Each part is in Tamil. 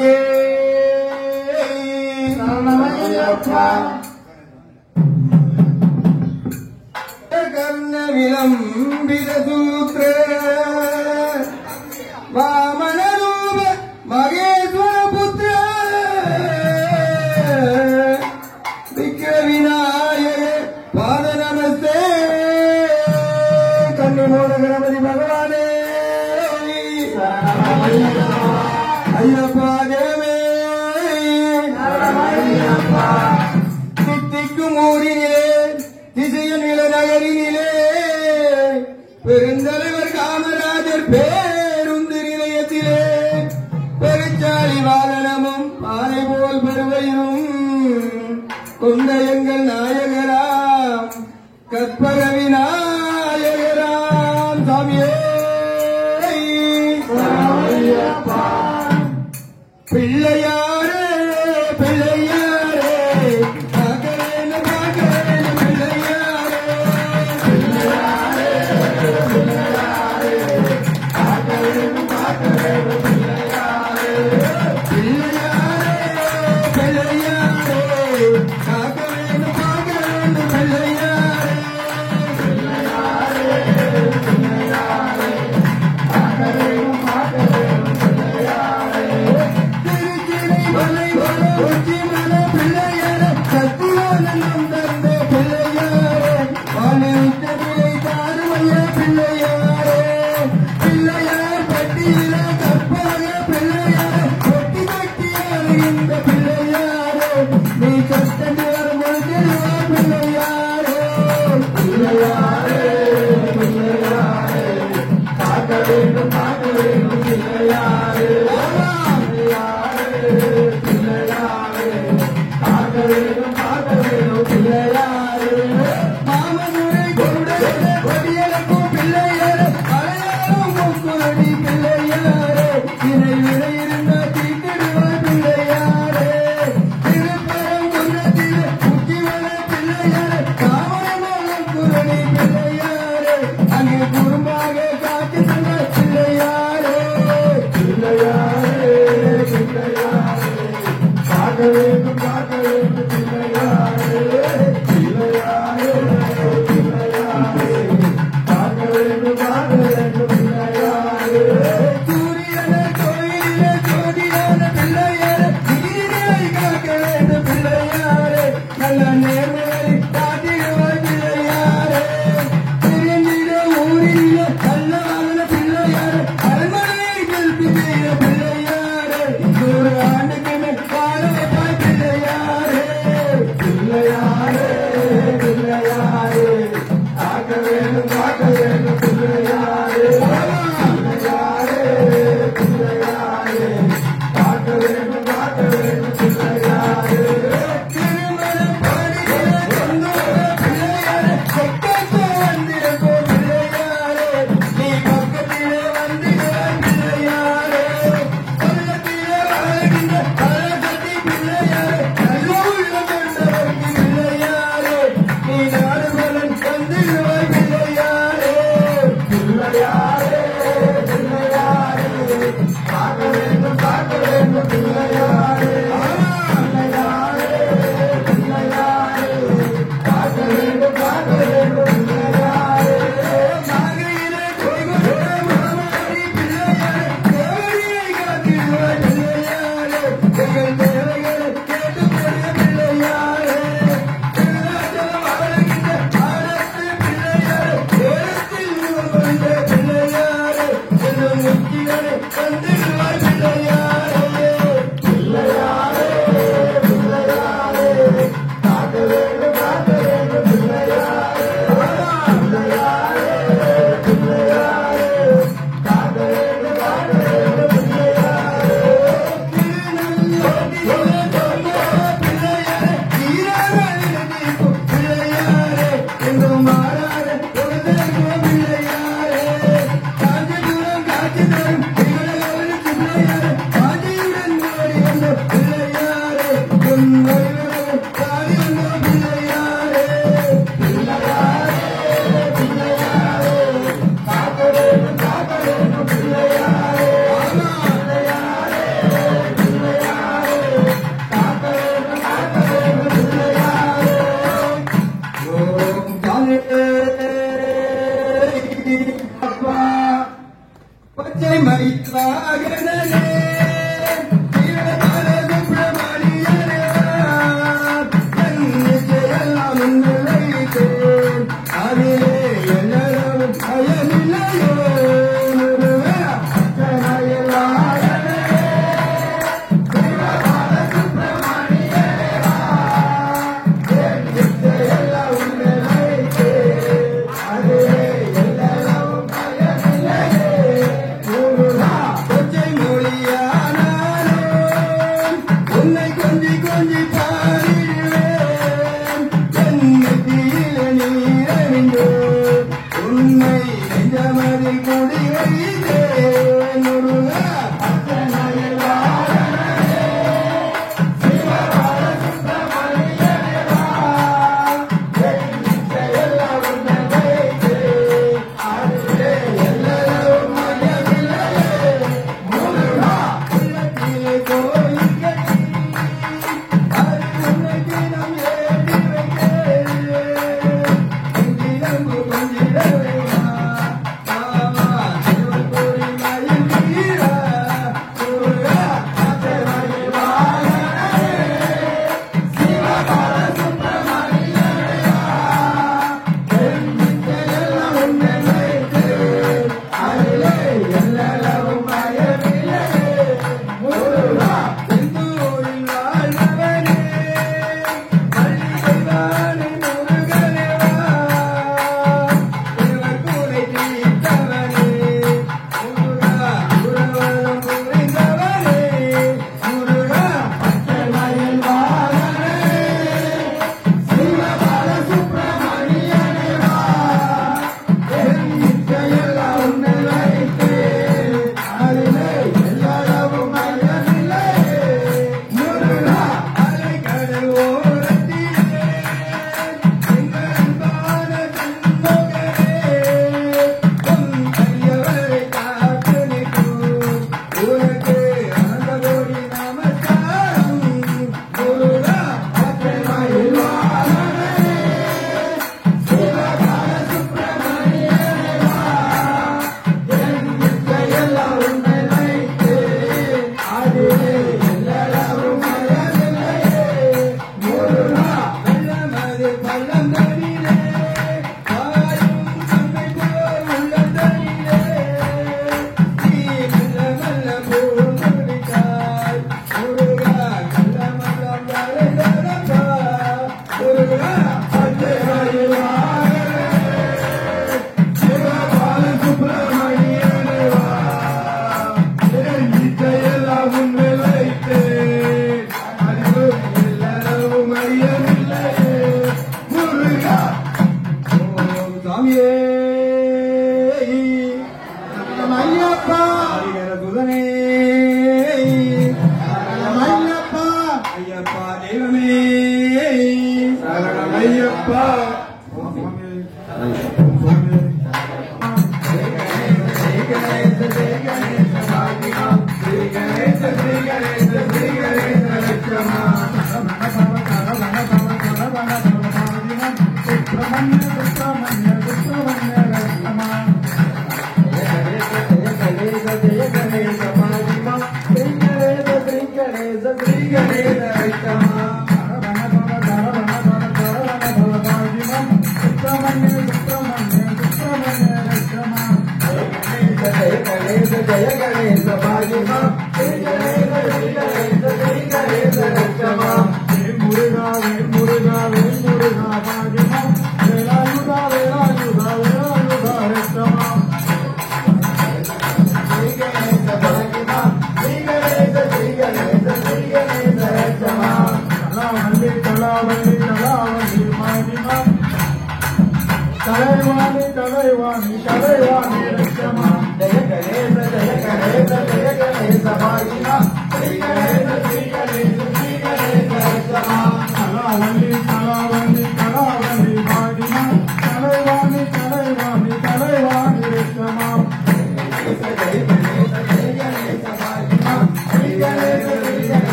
சாமியே சரணமையப்பா கர்ண விளம்பித சூத்ர வாமன ரூப மகேஸ்வர புத்திர விக்கிர விநாயக பாத நமஸ்தே கன்னிமோட கணபதி பகவானே ஐயப்பா தேவே தித்திக்கும் ஊரினிலே திசைய நில நகரினிலே பெருந்தலைவர் காமராஜர் பேருந்து நிலையத்திலே பெருச்சாலி வாகனமும் பாறை போல் பெருவையும் கொண்ட எங்கள் நாயகராம் கற்பக விநாயகராம் சாமியே பிள்ளையாரே பிள்ளையாரே பார்க்கிறேன் பார்க்கிறேன் பிள்ளையாரே பிள்ளையாரே பிள்ளையாரே பார்க்கிறேன் பார்க்கிறேன் பிள்ளையாரே பிள்ளையாரே பிள்ளையாரே பார்க்கிறேன் பார்க்கிறேன் பிள்ளையாரே பிள்ளையாரே பிள்ளையாரே பார்க்கிறேன் பார்க்கிறேன் பிள்ளையாரே மலை மலை உச்சி மலை பிள்ளையாரே சத்தியானந்தம் தந்த பிள்ளையாரே வாழை விட்ட பிள்ளை தாருமைய பிள்ளையாரே பிள்ளையார் பட்டியில கற்பாக பிள்ளையாரே கொட்டி கொட்டி அழுகின்ற பிள்ளையாரே நீ கஷ்டம் முழுதில்வா பிள்ளையாரே பிள்ளையாரே பிள்ளையாரே பார்க்க வேண்டும் பிள்ளையாரே மாமனுரை கொடியலுக்கும் பிள்ளையாரே அலையாரும் முக்குரடி பிள்ளையாரே இதை விளையிருந்த தீக்கிடுவார் பிள்ளையாரே திருப்பரம் குன்றத்திலே முக்கிவன பிள்ளையாரே காவலமலம் குரடி பிள்ளையாரே அங்கே குறும்பாக காட்சி தந்த பிள்ளையாரே பிள்ளையாரே பிள்ளையாரே பார்க்க வேண்டும் பிள்ளையாரே பிள்ளையாரே பிள்ளையாரே பார்க்க வேண்டும் பிள்ளையாரே சூரியன கோயிலே ஜோதியான பிள்ளையாரே நீரை காக்க வேண்டும் பிள்ளையாரே நல்ல நேர்மையை காட்டிடுவார் பிள்ளையாரே திரும்பிட ஊரிலே நல்ல வாகன பிள்ளையாரே அரண்மனையை கல்பி செய்ய பிள்ளையாரே 100 ஆண்டுக்கு மேல் வாழ வைப்பாய் பிள்ளையாரே சரணமையப்பா தெய்வமே சரணமையப்பா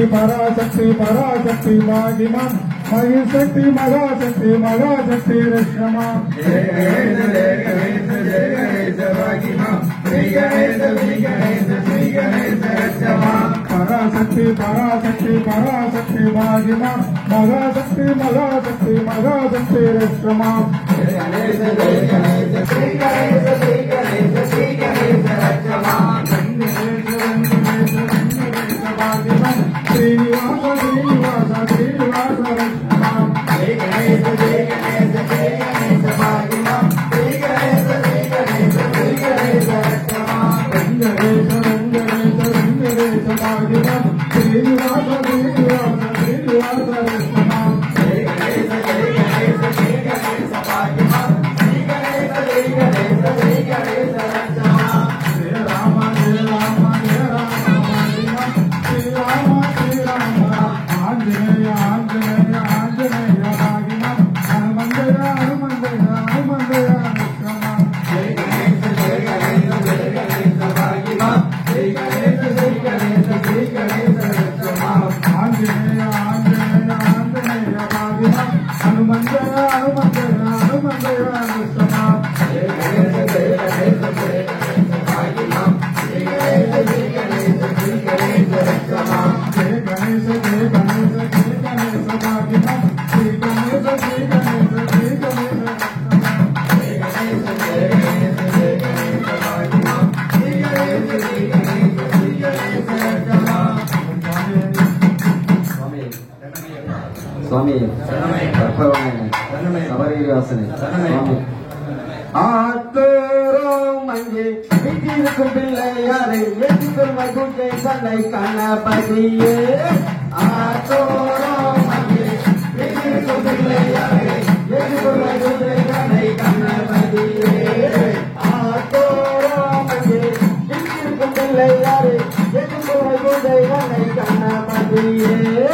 पराशक्ति पराशक्ति मागिमा महिशक्ति महाशक्ति महाशक्ति रक्षमा पराशक्ति पराशक्ति पराशक्ति मागिमा महाशक्ति महाशक्ति महाशक्ति रक्षमा स्वामी சபரிவாசனை சுவாமி ஆத்தோரம் அங்கே வீட்டிற்கும் பிள்ளையாரை ஏற்றுக்கொள் வைகுண்டை தன்னை கணபதியே ஆத்தோரம் அங்கே வீட்டிற்கும் பிள்ளையாரை ஏற்றுக்கொள் வைகுண்டை தன்னை கணபதியே ஆத்தோரம் அங்கே வீட்டிற்கும் பிள்ளையாரை ஏற்றுக்கொள் வைகுண்டை தன்னை கணபதியே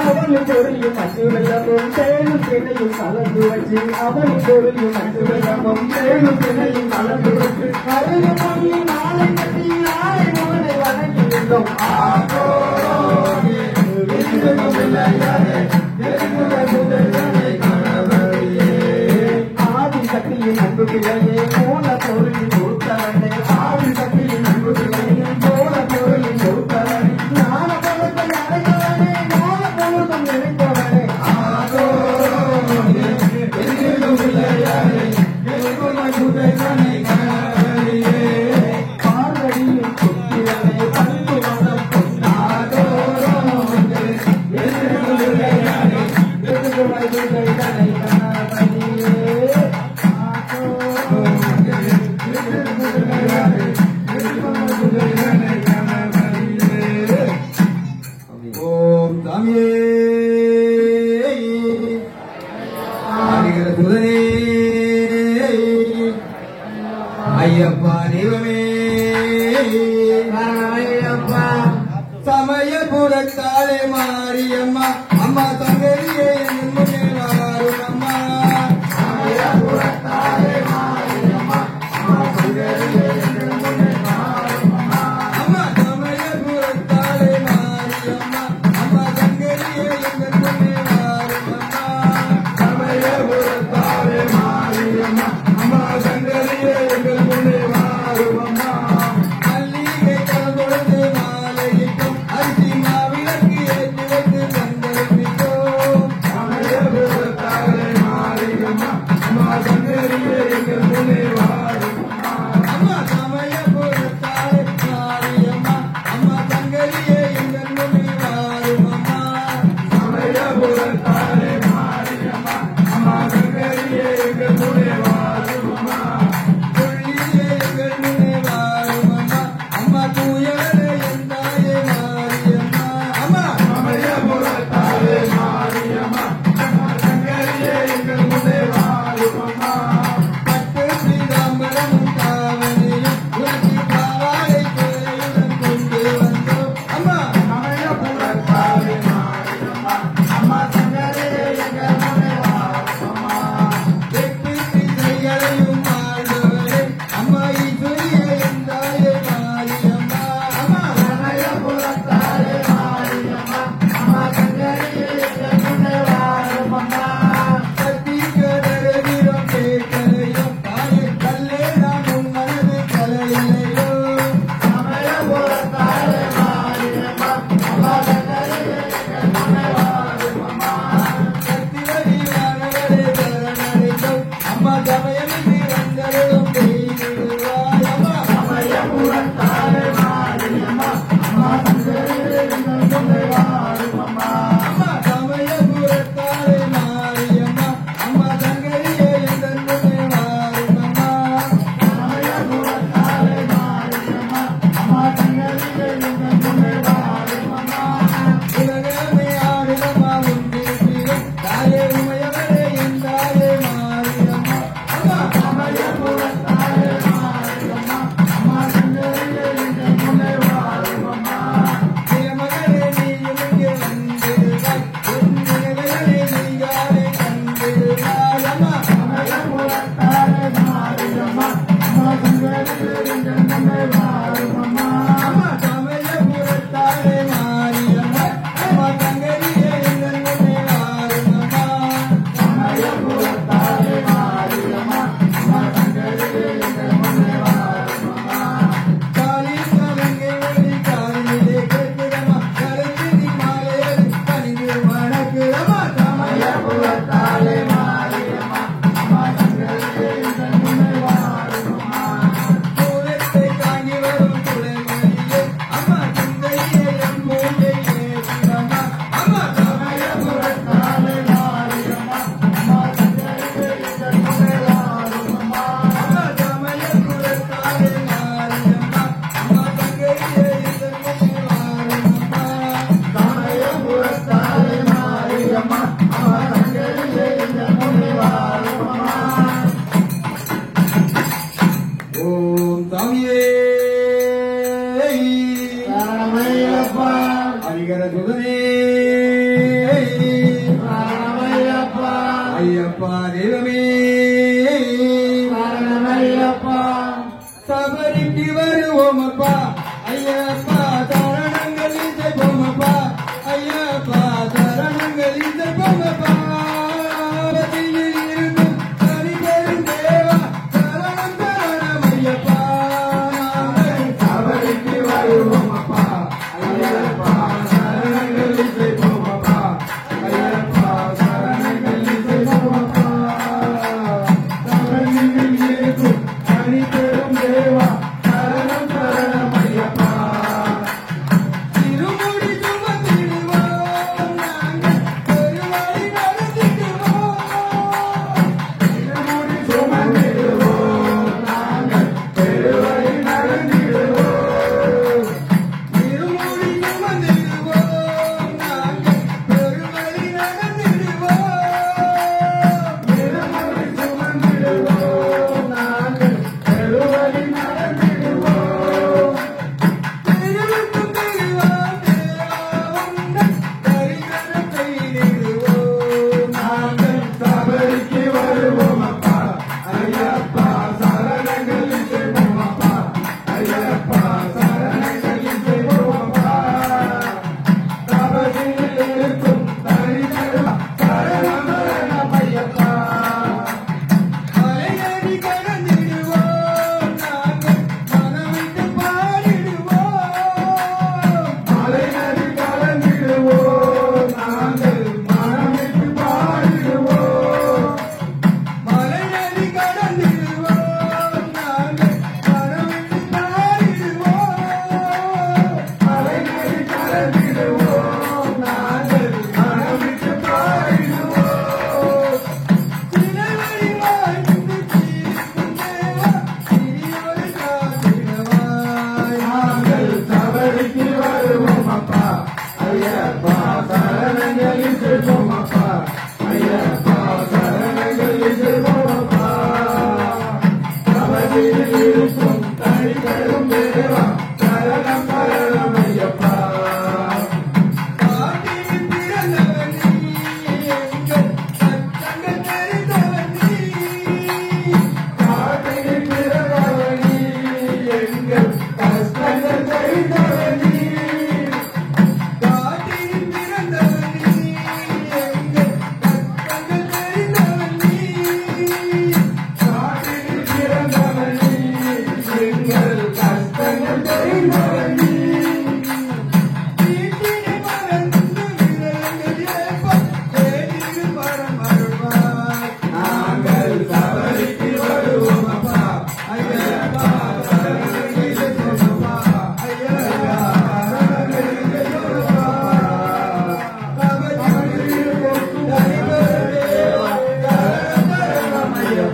அவள் பொருளியும் அசுவையமும் தேனும் தினையும் கலந்து வச்சு அவள் பொருளியும் அசுவையமும் தேனும் தினையும் கலந்து வச்சு அருகு மொழி நாளை கட்டி நாளை மகனை வணங்கியிருந்தோம் ஆதி சக்தியின் அன்பு பிள்ளையே மூல பொருளின் ஊத்தவனே ஆதி சக்தியின் அன்பு பிள்ளையே மூல பொருளின் ஊத்தவனே ஞான பொருளை அடைந்தவனே ஞான பொருளம் நினைப்பவனே குதிரை கணவரியே பார்வதியும் சுத்திரனை பண்பு மனம் கொண்டாடோரும் எதிர்குதிரை கணவரியே ஓம் சாமியே ஆதிகர சுதனே ஐயப்பா தெய்வமே ஐயப்பா சமயபுரத்தாலே மாரியம்மா அம்மா தங்கரியே என் முன்னே வாரும் அம்மா சமயபுரத்தாலே மாரியம்மா அம்மா தங்கரியே என் முன்னே வாரும் அம்மா அம்மா சமயபுரத்தாலே மாரியம்மா அம்மா தங்கரியே என் முன்னே வாரும் அம்மா சமயபுரத்தாலே மாரியம்மா அம்மா தங்கரியே என் முன்னே வாரும் அம்மா மல்லிகை கலந்து மாலையிட்டும் அரிசி மாவிளக்கு ஏற்றி வைத்து தந்தளிப்பிட்டோம் சமயபுரத்தாலே மாரியம்மா அம்மா தங்கரியே என் முன்னே வாரும் அம்மா சமயபுரத்தாலே மாரியம்மா அம்மா தங்கரியே என் முன்னே வாரும் அம்மா சமயபுரத்தாலே மாரியம்மா அம்மா தங்கரியே என் முன்னே வாரும் அம்மா துள்ளியே எங்கள் முன்னே வாரும் அம்மா அம்மா தூயவரே என் தாயே மாரியம்மா அம்மா சமயபுரத்தாலே மாரியம்மா அம்மா தங்கரியே எங்கள் முன்னே வாரும் அம்மா பட்டு ஸ்ரீராமரமும் காவலியும் உனக்கு பாவாடை குறையுடன் கொண்டு வந்தோம் அம்மா சமயபுரத்தாலே மாரியம்மா அம்மா தங்கரியே எங்கள் முன்னே வாரும் அம்மா எட்டு திசைகளையும் ஆழ்ந்தவரே அம்மா ஈஸ்வரியே என் தாயே மாரியம்மா அம்மா சமயபுரத்தாலே மாரியம்மா அம்மா தங்கரியே எங்கள் முன்னே வாரும் அம்மா சத்திகரவிரம் கேட்கலையும் தாயே கல்லே நான் உன் மனது கலையிலையோ சமயபுரத்தாலே மாரியம்மா அம்மா தங்கரியே எங்கள் முன்னே வாரும் அம்மா சத்திரவியானவரே சரணடைந்தோம் அம்மா சமயமின்றி வந்தருளும் தெய்விடுவாய் அம்மா சமயபுரத்தாலே மாரியம்மா அம்மா தங்கரியே எங்கள் முன்னே வாரும் அம்மா அம்மா சமயபுரத்தாலே மாரியம்மா அம்மா தங்கரியே எங்கள் முன்னே வாரும் அம்மா சமயபுரத்தாலே மாரியம்மா அம்மா தங்கரியே எங்கள் முன்னே வாரும் அம்மா உலகமே ஆடுதம்மா உன் திருப்பிலும் தாயே உமையவரே என் தாயே மாரியம்மா அம்மா சமயபுரத்தாலே மாரியம்மா அம்மா தங்கரியே எங்கள் முன்னே வாரும் அம்மா மகளே நீயும் இங்கே வந்திருந்தாய் உன் நிலைகளை நீயாலே கண்டிருந்தாய் அம்மா சமயபுரத்தாலே மாரியம்மா அம்மா தங்கரியே எங்கள் முன்னே வாரும் அம்மா அம்மா சமயபுரத்தாலே மாரியம்மா அம்மா தங்கரியே எங்கள் முன்னே வாரும் அம்மா சமயபுரத்தாலே மாரியம்மா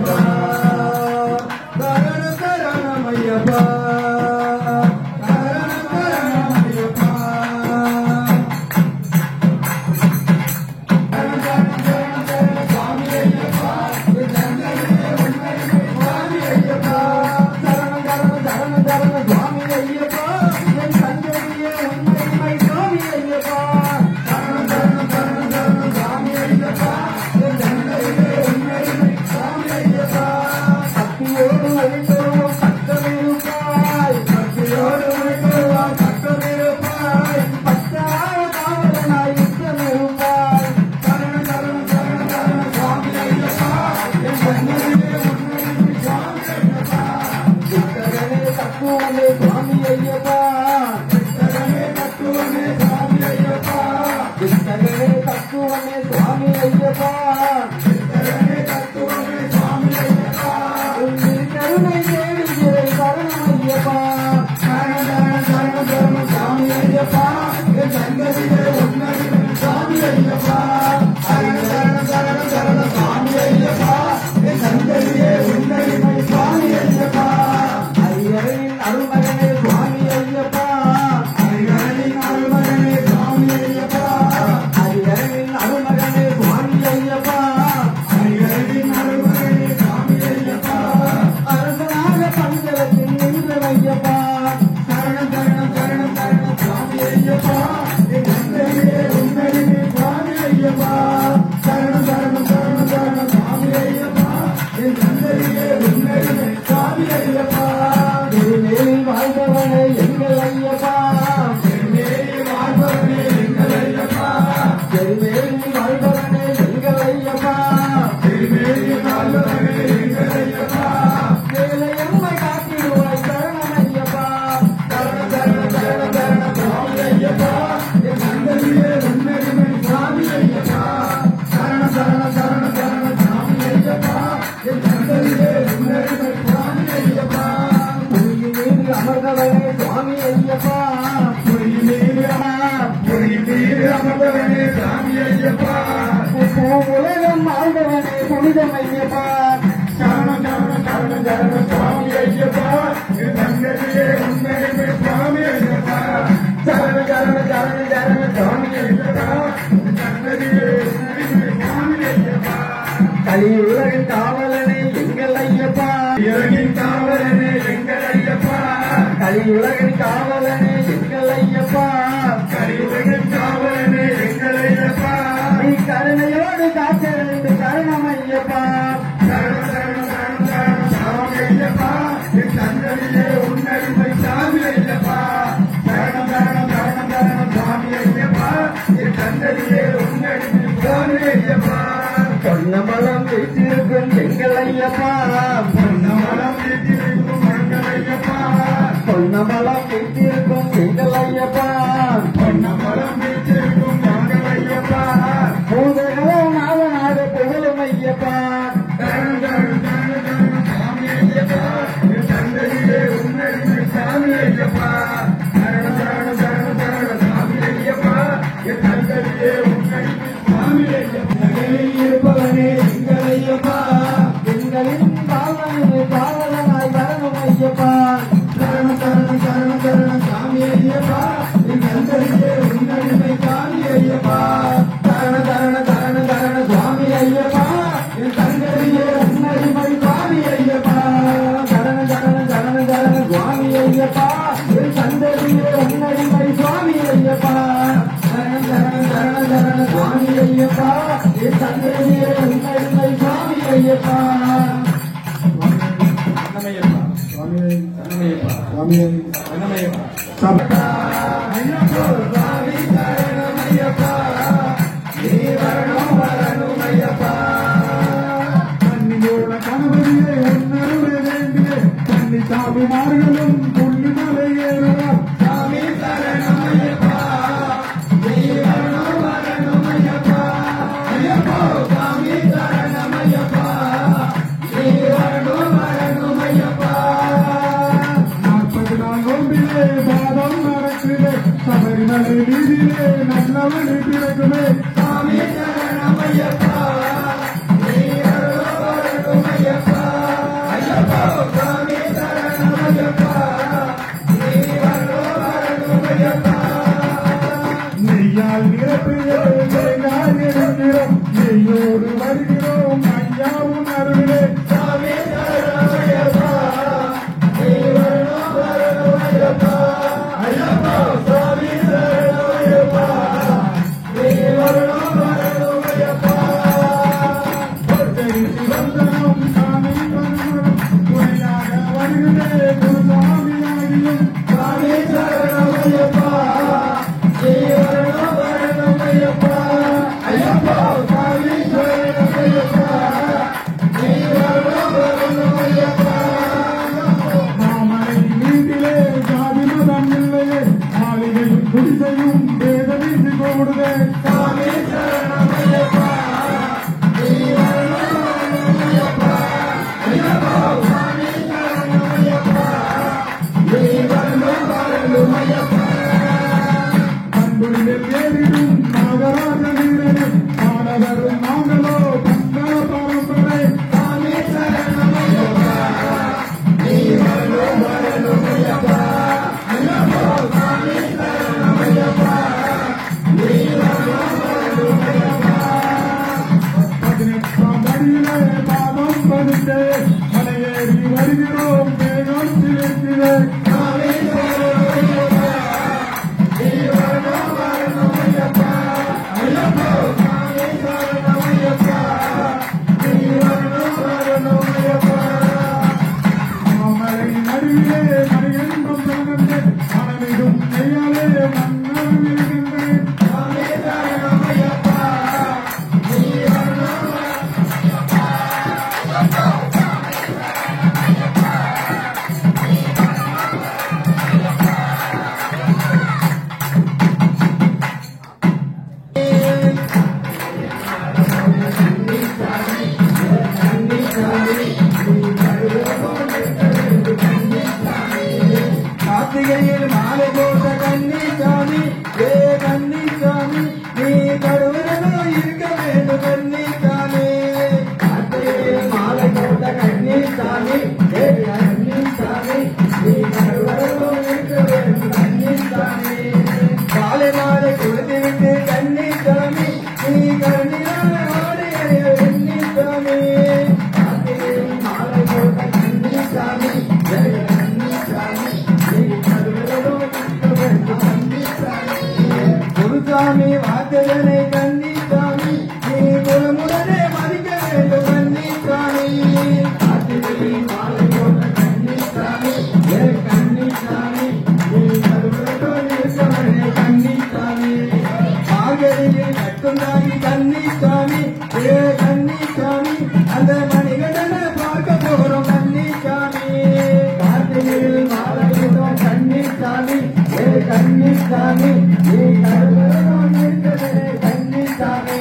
சரணமையப்பா உலகம் ஆண்டவனே புனிதம் ஐயப்பா சரணம் சரணம் சரணம் சரணம் சுவாமி ஐயப்பா சுவாமி ஐயப்பா சரண சரண சரண சரண சுவாமி ஐயப்பா கலியுலகின் காவலனே எங்கள் ஐயப்பா காவலனே எங்கள் ஐயப்பா கலியுலகின் காவலனே எங்கள் ஐயப்பா கலியுலகின் காவலனே எங்கள் ஐயப்பா நீ கருணையோடு காத்திருந்து சரணம் ஐயப்பா சரணம் சரணம் சரணம் சரணம் சாமி ஐயப்பா என் தந்தையே உன்னடிமை சாமி ஐயப்பா சரணம் சரணம் சரணம் சரணம் சாமி ஐயப்பா என் தந்தையே உன்னடிமை சாமி ஐயப்பா பொன்னமலம் வீட்டிருக்கும் எங்கள் ஐயப்பா பொன்னமலம் வீட்டிருக்கும் எங்கள் ஐயப்பா பொன்னமலம் வீட்டிருக்கும் எங்கள் ஐயப்பா பொன்னமலம் வீட்டிருக்கும் எங்கள் ஐயப்பா பூதகரம் நாவநாடு புகழும் ஐயப்பா சரணம் சரணம் சரணம் சரணம் சாமி ஐயப்பா என் தந்தையே உன்னடிமை சாமி ஐயப்பா சரணம் சரணம் சரணம் சரணம் சாமி ஐயப்பா என் தந்தையே உன்னடிமை சாமி ஐயப்பா இருப்பவனே எங்கள் ஐயப்பா எங்களின் பாவலனாய் வரணும் ஐயப்பா சரணம் சரணம் சரணம் சரணம் சாமி ஐயப்பா என் தந்தையே உன்னடிமை சாமி ஐயப்பா சரண சரண சரண சரண சுவாமி ஐயப்பா என் தந்தையே உன்னடிமை சாமி ஐயப்பா சரண சரண சரண சரண சுவாமி ஐயப்பா என் தந்தையே உன்னடிமை சுவாமி ஐயப்பா சரண சரண சரண சரண சுவாமி ஐயப்பா என் தந்தையே உன்னடிமை சுவாமி ஐயப்பா சாமிமார்களும் புள்ளி மலை ஏறுவார் சாமி சரணம் ஐயப்பா வரணும் வரணும் ஐயப்பா ஐயப்பா சாமி சரணம் ஐயப்பா வரணும் வரணும் ஐயப்பா 40 நாள் நோம்பிலே பாதம் நடக்குதே சபரிமலை வீதியிலே நல்லவழி பிறகுமே சாமி சரணம் ஐயப்பா வரணும் வரணும் ஐயப்பா தேடி வருகிறோம் தேகம் சிலிர்த்திட சாமி சரணமையப்பா நீ வரணும் வரணும் ஐயப்பா ஐயப்போ சாமி சரணமையப்பா நீ வரணும் வரணும் ஐயப்பா மாமலை நடுவிலே மணியென்றும் பிறந்தே மனமிடும் கையாலே மன்னரும் இருக்கின்றேன் சாமி சரணமையப்பா நீ வரணும் கார்த்திகையில் மாலை போட்ட கன்னிசாமி ஏ கன்னிசாமி நீ கருவரனோ இருக்க வேண்டும் கன்னிசாமி கார்த்திகையில் மாலை போட்ட கன்னிசாமி ஏ கன்னிசாமி நீ கருவரனோ இருக்க வேண்டும் கன்னிசாமி காலை மாலை கொடுத்து விட்டு கன்னிசாமி நீ கருணினாய் ஆடைய கன்னிசாமி கார்த்திகையில் மாலை போட்ட கன்னிசாமி ஏ கன்னிசாமி குருசாமி வார்த்தைகளை கன்னிசாமி நீ குலமுடனே மதிக்க வேண்டும் கன்னிசாமி கார்த்திகையில் மாலை போட்ட கன்னிசாமி ஏ கன்னிசாமி நீ கருவரனோடு இருக்க வேண்டும் கன்னிசாமி மார்கழியில் கட்டுண்டாகி கன்னிசாமி ஏ கன்னிசாமி அந்த மணிகண்டனை பார்க்க போறோம் கன்னிசாமி கார்த்திகையில் மாலை போட்ட கன்னிசாமி ஏ கன்னிசாமி நீ கருவரனோடு இருக்க வேண்டும் கன்னிசாமி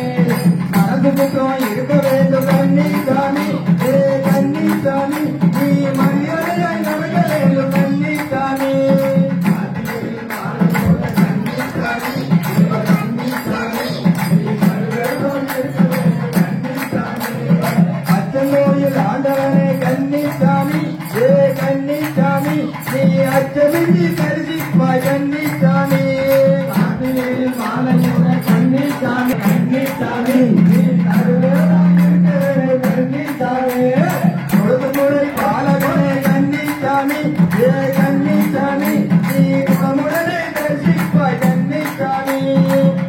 மனது புத்தம் இருக்க வேண்டும் கன்னிசாமி ஏ கன்னிசாமி நீ மரியாதையாய் நடக்க வேண்டும் கன்னிசாமி கார்த்திகையில் மாலை போட்ட கன்னிசாமி ஏ கன்னிசாமி நீ கருவரனோடு இருக்க வேண்டும் கன்னிசாமி அச்சநோயில் ஆண்டவனே கன்னிசாமி ஏ கன்னிசாமி நீ அச்சமின்றி கருதிப்பாய் கன்னிசாமி கார்த்திகையில் மாலை போட்ட கன்னிசாமி கன்னிசாமி நீ கருவரனோடு இருக்க வேண்டும் கன்னிசாமி பொழுது முறை பாலகனே கன்னிசாமி ஏ கன்னிசாமி நீ குணமுடனே தரிசிப்பாய் கன்னிசாமி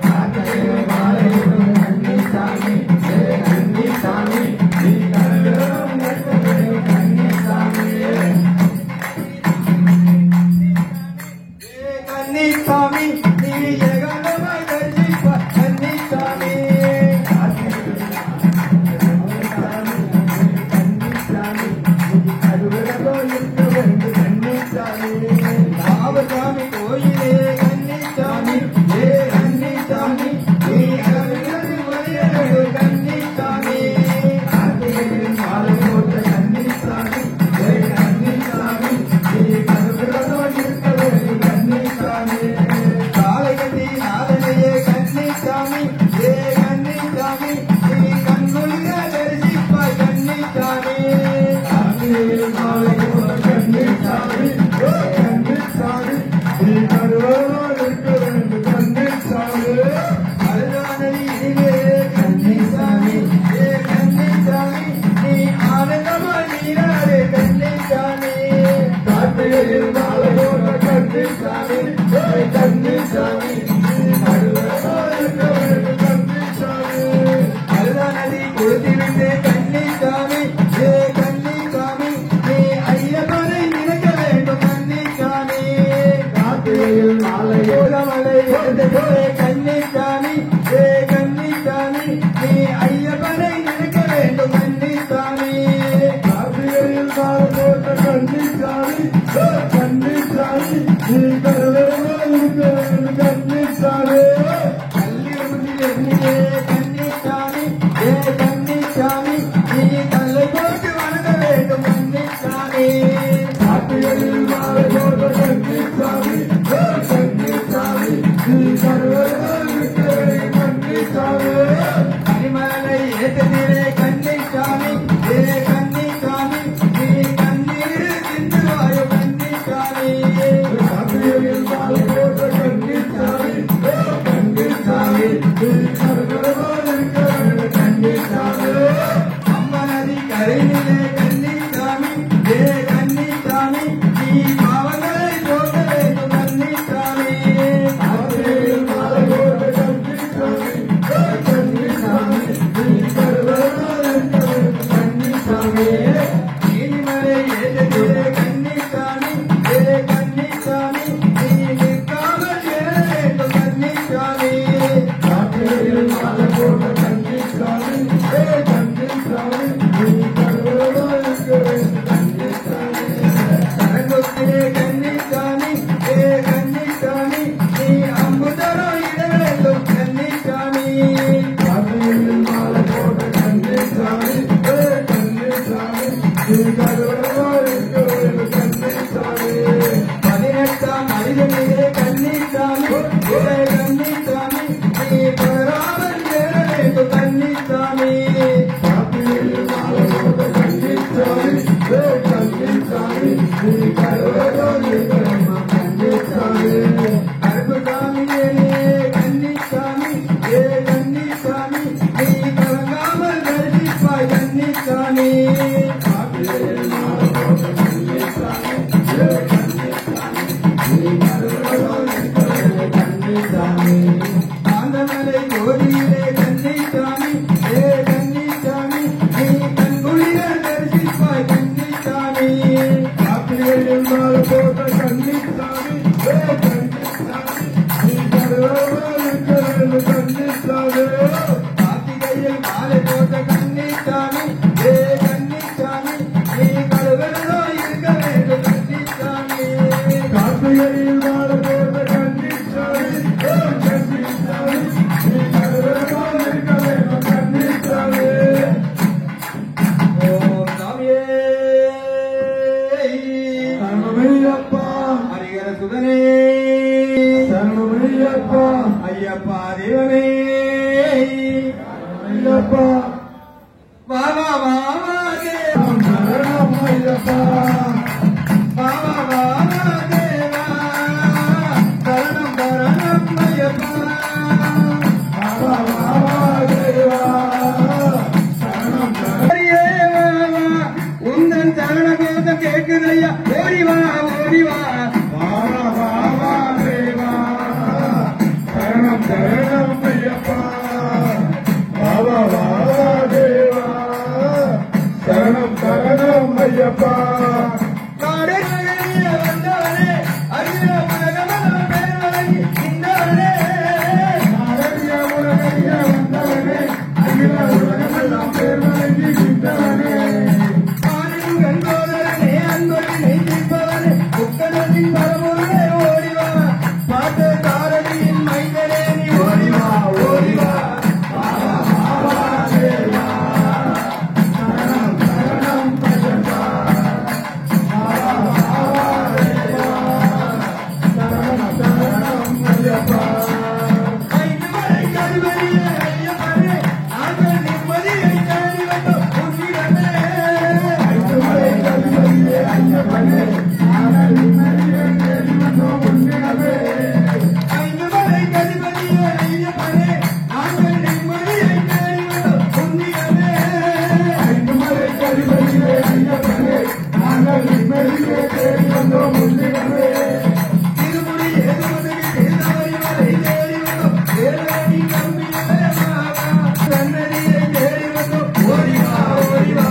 கார்த்திகையில் மாலை போட்ட கன்னிசாமி ஏ கன்னிசாமி நீ கருவரனோடு இருக்க வேண்டும் கன்னிசாமி கன்னிசாமி நீ ஏகாந்தமாய் தரிசிப்பாய் கன்னிசாமி கன்னிசாமி நீ கருவரனோடு இருக்க வேண்டும் கன்னிசாமி ராமசாமி கோயிலே கன்னிசாமி ஏ கன்னிசாமி நீ கருவரனில் உரைய வேண்டும் கன்னிசாமி கார்த்திகையில் மாலை போட்ட கன்னிசாமி ஏ கன்னிசாமி நீ கருவரனோடு இருக்க வேண்டும் கன்னிசாமி காலை கட்டி நாதனையே கன்னிசாமி ஏ கன்னிசாமி நீ கண்குளிர தரிசிப்பாய் கன்னிசாமி கார்த்திகையில் மாலை போட்ட கன்னிசாமி ஏ கன்னிசாமி நீ கருவரனோடு இருக்க வேண்டும் கன்னிசாமி அருளானதி இனிமே கன்னிசாமி ஏ கன்னிசாமி நீ ஆனந்தமாய் நீராடு கன்னிசாமி கார்த்திகையில் மாலை போட்ட கன்னிசாமி ஏ கன்னிசாமி நீ கருவரனோடு இருக்க வேண்டும் கன்னிசாமி அருளானதி கொடுத்து விட்டு கன்னிசாமி ஏ கன்னிசாமி நீ ஐயப்பனை நினைக்க வேண்டும் கன்னிசாமி கார்த்திகையில் மாலை மலை கன்னிசாமி ஏ கன்னிசாமி நீ ஐயப்பனை நினைக்க வேண்டும் கன்னிசாமி கார்த்திகையில் மாலை போட்ட கன்னிசாமி ஏ கன்னிசாமி நீ கருவரனோடு இருக்க வேண்டும் கன்னிசாமி கன்னியே கன்னிசாமி ஏ கன்னிசாமி நீ தலை போட்டு வணங்க வேண்டும் கன்னிசாமி கார்த்திகையில் மாலை போட்ட கன்னிசாமி ஏ கன்னிசாமி நீ கருவரனோடு இருக்க வேண்டும் கன்னிசாமி கனிமலை ஏற்றத்திலே கன்னிசாமி ஏ கன்னிசாமி நீ கண்ணீர் சிந்துவாயோ மாலை போட்ட கன்னிசாமி கன்னிசாமி நீ கருவாமல் இருக்க வேண்டும் கன்னிசாமி கார்த்திகையில் மாலை போட்ட கன்னிசாமி கன்னிசாமி நீ கழுவனோ இருக்க வேண்டும் கன்னிசாமி கார்த்திகையில் மாலை போட்ட கன்னிசாமி கன்னிசாமி நீ கருவாமல் இருக்க வேண்டும் கன்னிசாமி ஓம் சாமியே சரணமையப்பா ஹரிஹர சுதனே சரணமையப்பா ஐயப்பா தேவமே ஐயப்பா வாவா வாவா தேவா சரணமையப்பா வாவா வாவா தேவா சரணம் சரணம் ஐயப்பா பாபா பாபா தேவா சரணம் ஹரியே வாவா உந்தன் சரண கோஷம் கேட்குதையா ஓடி வா ஓடி வா பாபா பாபா தேவா சரணம் சரணம் ஐயப்பா பாபா பாபா தேவா சரணம் சரணம் ஐயப்பா காடே நகரிலே வந்தவனே அகில உலகமன பேரழகி இந்தவனே அழகிய உலகிய வந்தவனே அகில உலகமெல்லாம் பேர் வழங்கி நின்றவனே ஆனின் கண்கோதரனே அன்பொழி நெய்திப்பவனே புக்கனத்தின் பரமுருகே ஓடிவா பாட்டு தாரணியின் மைந்தனே நீ ஓடிவா ஓடிவா ஐந்து மலை கருவறிய ஐயப்பனே நாங்கள் நிம்மதியை தேடி வந்தோம் உன்னிடமே ஐந்து மலை கருவறிய ஐயப்பனே நாங்கள் நிம்மதியை தேடி வந்தோம் உன்னிடமே திருமுடி ஏதுமதுக்கு திருநவரி மலை தேடி வந்தோம் வேலடி கம்பியிலே மாவா சன்னதியை தேடி வந்தோம் ஓடிவா ஓடிவா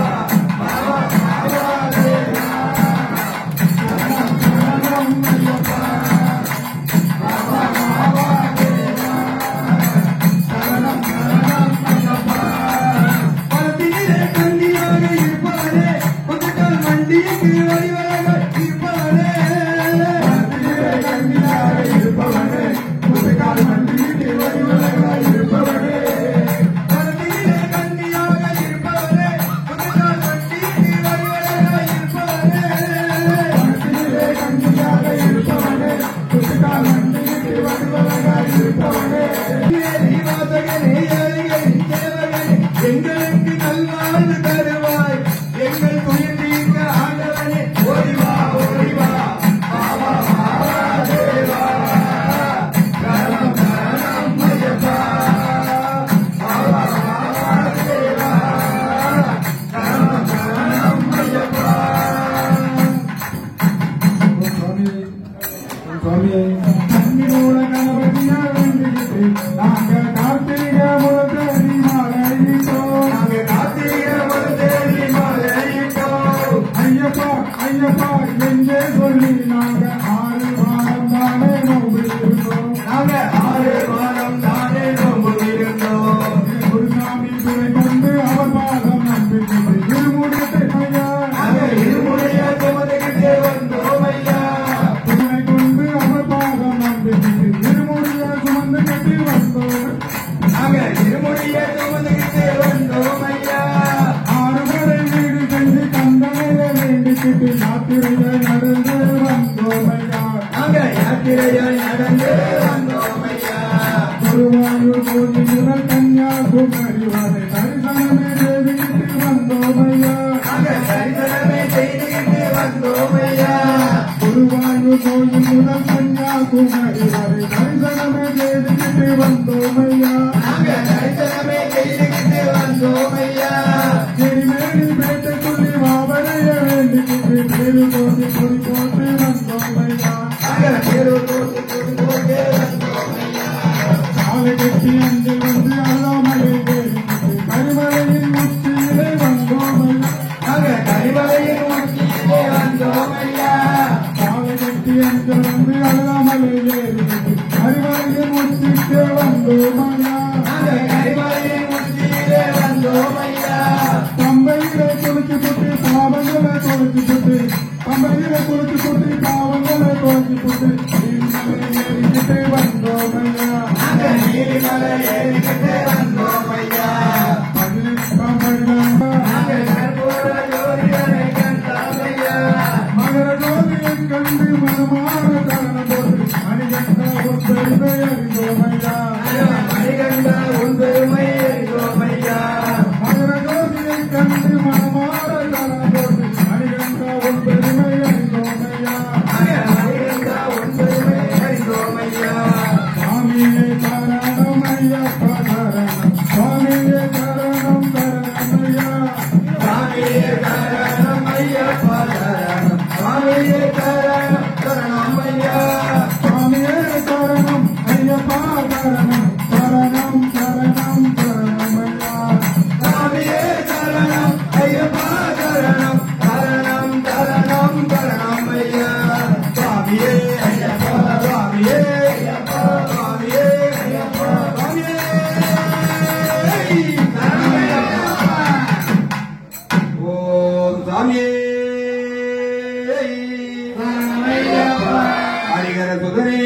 பலத்திலே கண்டியாக இருப்பவனே புதுக்கால் மண்டிக்கு வழிவரக இருப்பவனே பலத்திலே கண்டியாக இருப்பவனே புதுக்கால் மண்டிக்கு வழிவரக இருப்பவனே வாசகனே ஏழைகளின் சேவகனே எங்களுக்கு நல்வாழ்வு தருவாய் எங்கள் துயர் தீர்க்க ஆண்டவனே ஓடிவா ஓடிவா பாவா பாவா தேவா சரணம் சரணம் ஐயப்பா பாவா பாவா தேவா சரணம் சரணம் ஐயப்பா நாங்கள் கார்த்திகை முதல் தேதி மலையிட்டோம் ஐயப்பா ஐயப்பா எங்கே சொல்லி நாங்க 6 வாரம் தானே நோம்பிருந்தோம் நாங்க 6 வாரம் தானே நோம்பு இருந்தோம் குருசாமி துணை கொண்டு அவர் பாதம் நம்பிக்கை இருமுடியத்தை ஐயா நாங்கள் இருமுறைய சுமந்துகிட்டே வந்தோம் ஐயா துணை கொண்டு அவர் பாதம் நம்பிக்கை இருமுடிய சுமந்து கட்டி வந்தோம் நாங்கள் இருமுறைய சுமந்துகிட்டே வந்தோம் ஐயா 6 முறை வீடு செஞ்சு கந்தனையை வேண்டிக்கிட்டு யாத்திரையை நடந்து வந்தோம் ஐயா நாங்கள் யாத்திரையாய் நடந்து வந்தோம் ஐயா குருவாயூர் கோயில் முதல் கன்னியாகுமரி வரை தரிசனமே தேடிக்கிட்டு வந்தோம் ஐயா நாங்கள் தரிசனமே செய்துகிட்டு வந்தோம் ஐயா குருவாயூர் கோயில் முதல் கன்னியாகுமரி வரை தரிசனமே தேடிக்கிட்டு வந்தோம் ஐயா நாங்கள் தரிசனமே செய்துகிட்டு வந்தோம் ஐயா எரிமேலி பேட்டைக்குள்ளி மாவரைய வேண்டிக்கிட்டு பேரு தோண்டி பொறி போட்டு வந்தோம் ஐயா நாங்கள் பேரூர் போட்டு போட்டு வந்தோம் ஐயா சாலை கட்டி அஞ்சல் வந்து அல்லாமலை வேண்டிக்கிட்டு கரிமலையின் உச்சியிலே வந்தோம் ஐயா நாங்கள் கரிமலையின் உச்சியிலே வந்தோம் ஐயா கருமலை ஏறி கருமலையை முற்றிட்டு வந்தோமையா கரிமலையை முற்றிலே வந்தோமையா பம்பையிலே குளிச்சு புட்டு பாவங்களை தொலைச்சு புட்டு பம்பையிலே குளிச்சு புட்டு பாவங்களை தொலைச்சு புட்டு ஏறிக்கிட்டு வந்தோமையா நீலிமலை ஏறிக்கிட்டு வந்தோமையா 18ஆம் வருடம் கற்பூர ஜோதிகளை கண்டோமையா மகர ஜோதியை கண்டு மனமான தரணம் போட்டு மணிகண்ட ஒரு பெருமை அறிந்தோமையா மணிகண்ட உன் பெருமை அறிந்தோமையா மகர ஜோதியை கண்டு மனமான தரணம் போட்டு மணிகண்ட ஒரு பெருமை அறிந்தோமையா மணிகண்ட உன் பெருமை அறிந்தோமையா சுவாமியே சரணம் ஐயப்பா சரணம் சுவாமியே சரணம் சரணமையா சுவாமியே சரணம் ஐயப்பா சரணம் சுவாமியே சரணம் சரணமையா சுவாமியே சரணம் ஐயப்பா சரணம் சரணம் சரணம் சரணமையா சுவாமியே சரணம் ஐயப்பா சரணம் சரணம் சரணம் சரணமையா சுவாமியே ஐயப்பா சுவாமியே ஐயப்பா சுவாமியே ஐயப்பா சுவாமியே சரணமையா ஓம் சுவாமியே சரணமையப்பா ஹரிஹர சுதனே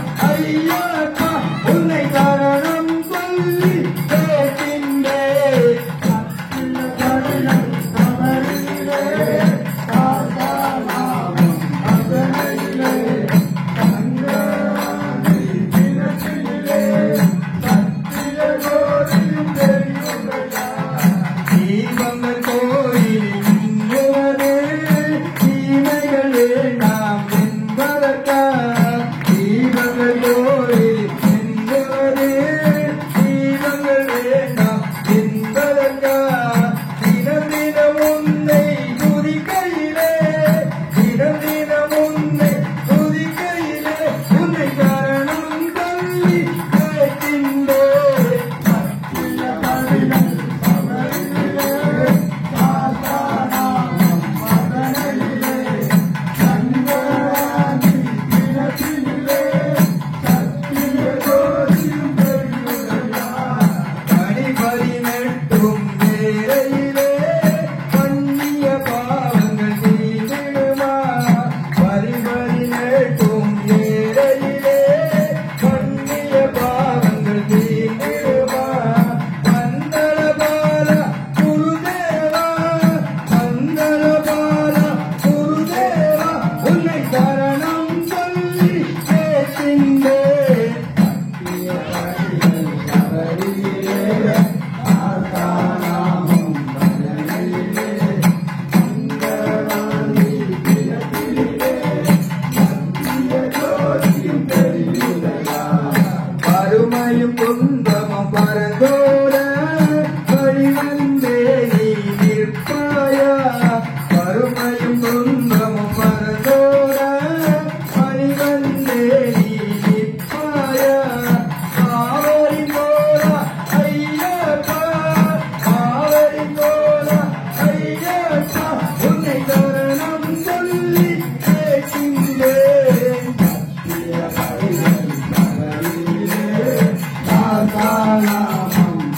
சரணமையப்பா உன்னை காரணம் சொல்லி கேட்கின்றேன் தீபங்கள் கோயிலில் மின்னுவதே தீமைகள் வேண்டாம் என்பதற்கா தீபங்கள் கோயிலில் மின்னுவதே தீபங்கள் வேண்டாம் என்பதற்கா தினம் தினம் உன்னை துதிக்கையிலே தினம் தினம் உன்னை துதிக்கையிலே உன்னை காரணம் சொல்லி கேட்கின்றேன் பதினெட்டும் வேளையிலே பண்ணிய பாவங்கள் தீர்ந்திடுமா பதினெட்டும் வேளையிலே பண்ணிய பாவங்கள் தீர்ந்திடுமா மந்தள பால குருதேவா மந்தள பால குருதேவா உன்னை சரணம் சொல்லி கேட்கின்றேன் பருமையும் துன்பமும் பரந்தோட வழிவந்தே நீ நிற்பாயா பருமையும் துன்பமும் பரந்தோட வழிவந்தே நீ நிற்பாயா காவரி போலா ஐயப்பா காவரி போலா ஐயப்பா உன்னை சரணம் சொல்லி கேட்கின்றேன் நாமம்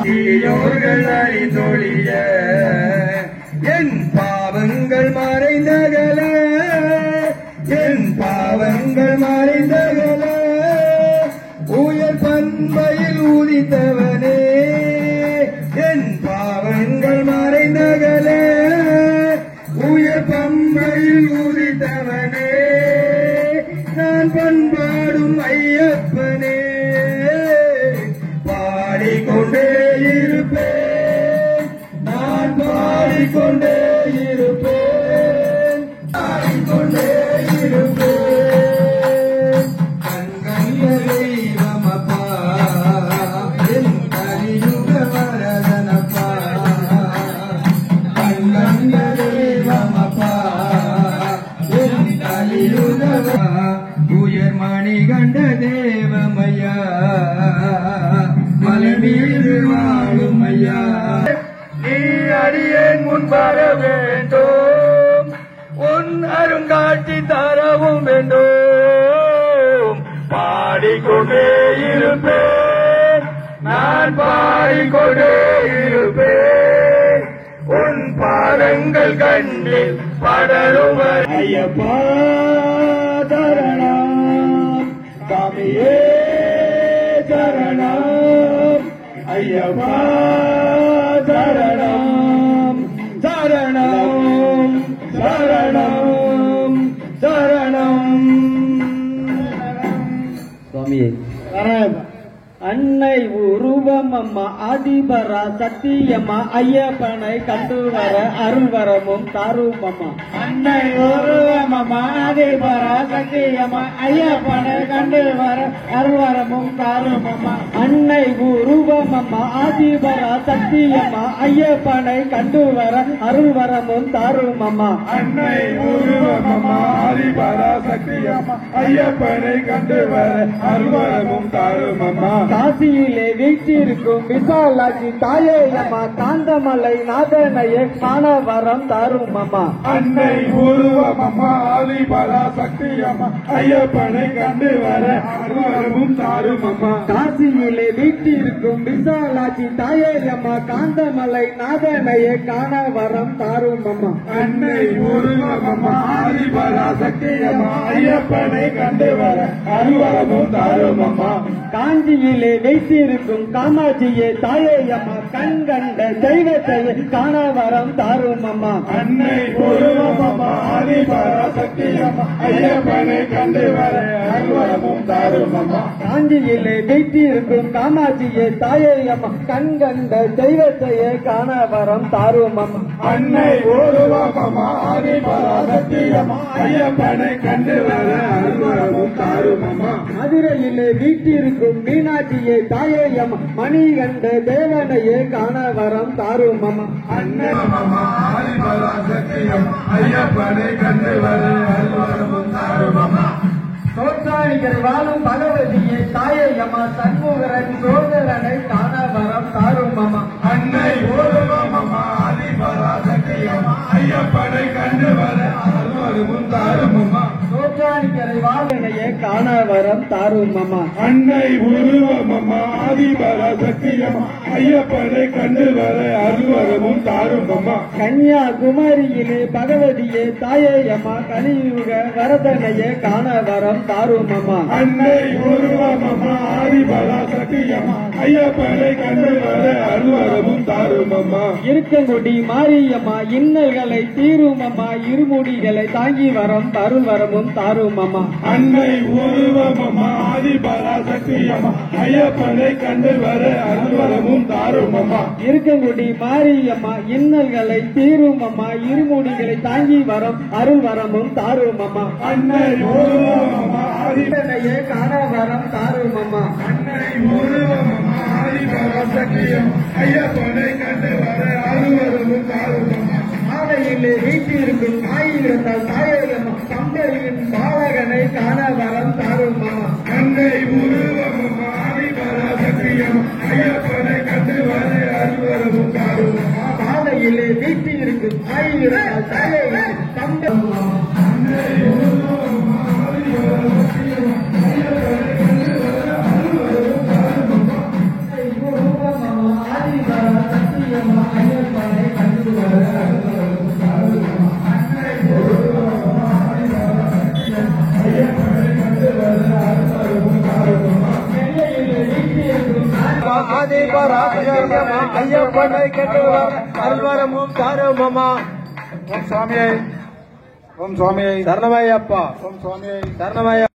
தீயோர்கள் அறிந்தொழிய என் பாவங்கள் மறைந்தகல, என் பாவங்கள் மறைந்தகல. உயர் பண்பையில் உதித்தவனே என் பாவங்கள் மறைந்தகல, உயர் பண்பையில் உதித்தவனே நான் பண்பாடும் ஐயப்பனே. பாடிக்கொண்டே இருப்பேன், நான் பாடிக்கொண்டே இருப்பேன், பாடிக்கொண்டே இருப்பேன். கண்கண்ட தெய்வமப்பா என் கலியுக வரதனப்பா, கண்கண்ட தெய்வமப்பா என் கலியுக உயர் மணி கண்ட தேவமையா மலை மீது வாழும் ஐயா. நீ அடியேன் முன் வர வேண்டும், உன் அருங்காட்சி தரவும் வேண்டும். பாடிக்கொண்டே இருப்பேன், நான் பாடிக்கொண்டே இருப்பேன். உன் பாதங்கள் கண்ணில் படரும் ஐயப்பா சரணம், சாமியே சரணம், ஐயப்பா சரணம், சரணம் சரணம் சரணம். சுவாமியே அன்னை உருவ உருவமம்மா ஆதிபரா சத்தியம்மா ஐயப்பனை கண்டு வர அருள்வரமும் தாருமம்மா. அன்னை உருவமம்மா ஆதிபரா சத்தியம்மா ஐயப்பனை கண்டு வர அருள்வரமும் தாருமம்மா. அன்னை உருவமம்மா ஆதிபரா சத்தியம்மா ஐயப்பனை கண்டு வர அருள்வரமும் தாருமம்மா. அன்னை உருவமம்மா ஆதிபரா சத்தியம்மா ஐயப்பனை கண்டு வர அருள்வரமும் தாருமம்மா. காசியிலே வீட்டிற்கும் விசாலாட்சி தாயேயம்மா காந்தமலை நாதனையே காண வரம் தாருமம்மா. அன்னை உருவமம்மா ஆதிபரா சத்தியம்மா ஐயப்பனை கண்டு வர அருள்வரமும் தாருமம்மா. காசியிலே வீட்டிற்கும் விசாலாட்சி தாயேயம்மா காந்தமலை நாதனையே காண வரம் தாருமம்மா. அன்னை உருவமம்மா ஆதிபரா சத்தியம்மா ஐயப்பனை கண்டு வர அருள்வரமும் தாருமம்மா. காஞ்சியிலே வைத்திருக்கும் காமாட்சியே தாயேயம்மா கண் கண்ட தெய்வத்தையே காண வரம் தாருமம்மா. அன்னை உருவமம்மா ஆதிபரா சத்தியம்மா ஐயப்பனை கண்டு வர அருள்வரமும் தாருமம்மா. காஞ்சியிலே வைத்திருக்கும் காமாட்சியே தாயேயம்மா கண் கண்ட தெய்வத்தையே காண வரம் தாருமம்மா. அன்னை உருவமம்மா ஆதிபரா சத்தியம்மா ஐயப்பனை கண்டு வர அருள்வரமும் தாருமம்மா. மதுரையிலே வீட்டிற்கும் மீனாட்சியே தாயேயம்மா மணி கண்ட தேவனையே காண வரம் தாருமம்மா. அன்னை ஆதிபரா சத்தியம்மா ஐயப்பனை கண்டு வர அருள்வரமும் தாருமம்மா. சோற்றாணிகள் வாழும் பகவதியே தாயேயம்மா சண்முகரன் சோதரனை காண வரம் தாருமம்மா. அன்னை உருவமம்மா ஆதிபரா சத்தியம்மா ஐயப்பனை கண்டு வர அருள்வரமும் தாருமம்மா. சோற்றாணிகளை வாழனையே காண வரம் தாருமம்மா. அன்னை உருவமம்மா ஆதிபரா சத்தியம்மா ஐயப்பனை கண்டு வர அருள்வரமும் தாருமம்மா. கன்னியாகுமரியிலே பகவதியே தாயேயம்மா கலியுக வரதனையே காண வரம் தாருமம்மா. அன்னை உருவமம்மா ஆதிபரா சத்தியம்மா ஐயப்பனை கண்டு வர அருள்வரமும் தாருமம்மா. இருக்கங்குடி மாரியம்மா இன்னல்களை தீருமம்மா இருமுடிகளை தாங்கி வரம் அருள்வரமும் தாருமம்மா. அன்னை உருவமம்மா ஆதிபரா சத்தியம்மா ஐயப்பனை கண்டு வர அருள்வரமும் தாருமம்மா. இருக்கங்குடி மாரியம்மா இன்னல்களை தீருமம்மா இருமுடிகளை தாங்கி வரம் அருள்வரமும் தாருமம்மா. அன்னை உருவமம்மா இதனையே காண வரம் தாருமம்மா. அன்னை உருவமம்மா ஆதிபரா சத்தியம்மா ஐயப்பனை கண்டு வர அருள்வரமும் தாருமம்மா. ஆலையிலே வீட்டிற்கும் ஆயிரத்தால் தாயேயம்மா கம்பரியின் பாலகனை காண வரம் தாருமம்மா. அன்னை உருவமம்மா ஆதிபரா சத்தியம்மா ஐயப்பனை கண்டு வர அருள்வரமும் தாருமம்மா. பாலையிலே வீட்டிற்கும் ஆயிரத்தால் தாயேயம்மா கம்பரி அன்னை உருவமம்மா ஆதிபரா சத்தியம்மா ஐயப்பனை கண்டு வர அருள்வரமும் தாருமம்மா. ஆதிபரா சத்தியம்மா ஐயப்பனை கண்டு வர அருள்வரமும் தாருமம்மா. ஓம் சுவாமியை ஓம் சுவாமியை சரணமையப்பா ஓம் சுவாமியை சரணமையா.